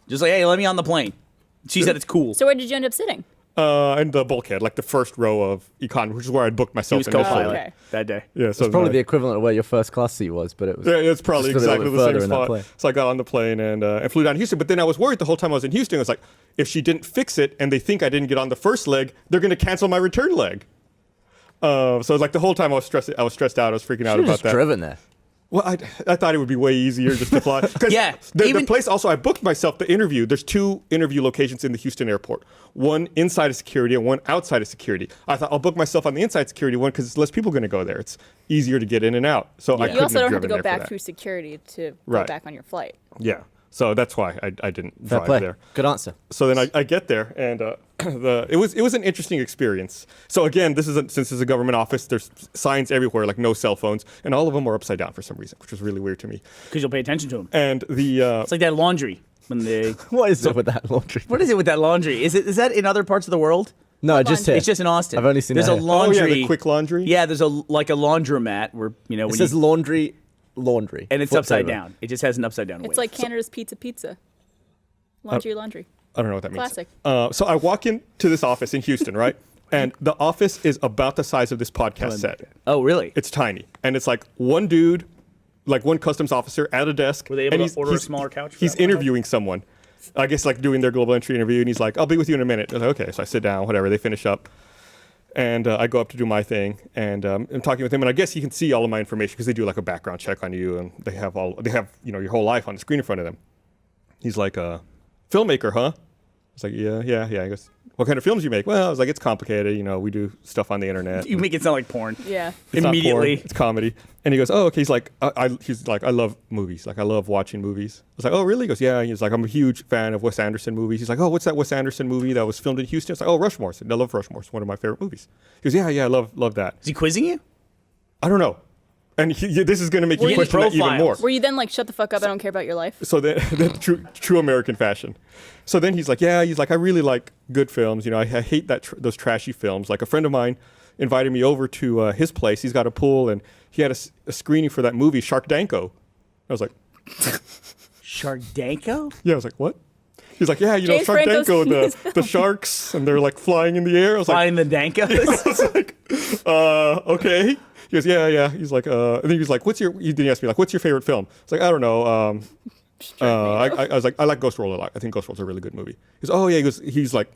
Just like, hey, let me on the plane. She said it's cool. So where did you end up sitting? In the bulkhead, like the first row of economy, which is where I booked He myself. was initially. co-pilot okay. that day. Yeah, so It's probably the equivalent of where your first class seat was, but it was. Yeah, it's probably just a little exactly bit the further same in that spot. plane. So I got on the plane and flew down to Houston. But then I was worried the whole time I was in Houston. I was like, if she didn't fix it and they think I didn't get on the first leg, they're going to cancel my return leg. So like the whole time I was stressed out. I was freaking out Should've about just that. driven there. Well, I thought it would be way easier just to fly. Yeah, The place also, I booked myself the interview. There's 2 interview locations in the Houston airport. One inside of security and one outside of security. I thought I'll book myself on the inside security one because there's less people going to go there. It's easier to get in and out. So I You also don't have to driven go there for back that. through security to go Right. back on your flight. Yeah. So that's why I didn't Fair drive play. there. Good answer. So then I get there, and it was an interesting experience. So again, since it's a government office, there's signs everywhere, like no cell phones, and all of them are upside down for some reason, which was really weird to me. Because you'll pay attention to them. And It's like that laundry. When they. What is it with that laundry? What is it with that laundry? Is that in other parts of the world? No, just here. It's just in Austin. I've only seen there's it a here. laundry. Oh yeah, the quick laundry. Yeah, there's a laundromat where It when says laundry, and it's Flips upside over. down. It just has an upside down. It's like Canada's pizza. Laundry. I don't know what that means. Classic. So I walk into this office in Houston, right? And the office is about the size of this podcast set. Oh, really? It's tiny, and it's like one dude, like one customs officer at a desk. Were they able and to he's- order a he's- smaller couch for He's that one? interviewing someone. I guess like doing their global entry interview, and he's like, "I'll be with you in a minute." I was like, okay, so I sit down, whatever. They finish up, and I go up to do my thing, and I'm talking with him, and I guess he can see all of my information because they do like a background check on you, and they have your whole life on the screen in front of them. He's like, "Filmmaker, huh?" I was like, yeah. He goes, "What kind of films you make?" Well, I was like, "It's complicated. We do stuff on the internet." You make it sound like porn. Yeah. It's not Immediately. porn, it's comedy. And he goes, "Oh, okay." He's like, I love movies. Like, I love watching movies. I was like, "Oh, really?" He goes, "Yeah." He's like, "I'm a huge fan of Wes Anderson movies." He's like, "Oh, what's that Wes Anderson movie that was filmed in Houston?" It's like, "Oh, Rushmore." I said, "I love Rushmore. It's one of my favorite movies." He goes, "Yeah, I love that." Is he quizzing you? I don't know. And this is going to make you question that even more. Were you then like, shut the fuck up, I don't care about your life? So then, true American fashion. So then he's like, "I really like good films. I hate those trashy films. Like a friend of mine invited me over to his place. He's got a pool, and he had a screening for that movie Sharkdanko." I was like, Sharkdanko? "Yeah." I was like, "What?" He's like, "Yeah, James Franco's Sharkdanko, famous the sharks, and they're like flying in the air." I was Flying like, the Dankos? I was like, okay. He goes, yeah. He's like, and then he was like, he didn't ask me, like, "What's your favorite film?" It's like, "I don't know. I was like, I like Ghost World a lot. I think Ghost World's a really good movie." He goes, "Oh yeah." He was like,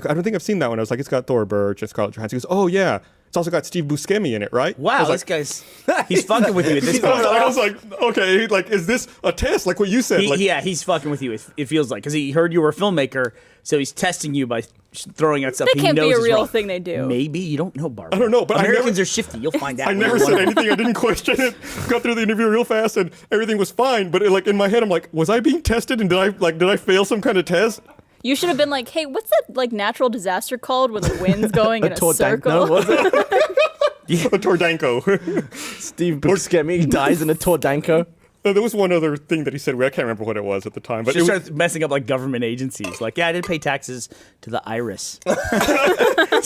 "I don't think I've seen that one." I was like, "It's got Thora Birch and Scarlett Johansson." He goes, "Oh yeah. It's also got Steve Buscemi in it, right?" I Wow, was this like, guy's... He's fucking with you at this point. I was like, okay, like, is this a test? Like what you said? Yeah, he's fucking with you, it feels like. Because he heard you were a filmmaker, so he's testing you by throwing out stuff That he can't knows be a is real wrong. thing they do. Maybe. You don't know, Barbara. I don't know, but Americans are shifty. You'll find out. I never said anything. I didn't question it. Got through the interview real fast, and everything was fine. But in my head, I'm like, was I being tested? And did I fail some kind of test? You should have been like, hey, what's that like natural disaster called when the wind's going in a circle? No, was it? A Tordanko. Steve Buscemi dies in a Tordanko. There was one other thing that he said. I can't remember what it was at the time, but Just starts messing up like government agencies. Like, yeah, I did pay taxes to the IRS.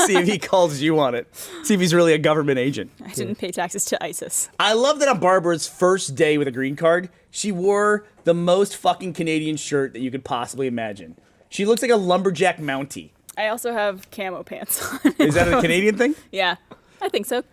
See if he calls you on it. See if he's really a government agent. I didn't pay taxes to ISIS. I love that on Barbara's first day with a green card, she wore the most fucking Canadian shirt that you could possibly imagine. She looks like a lumberjack Mountie. I also have camo pants on. Is that a Canadian thing? Yeah, I think so.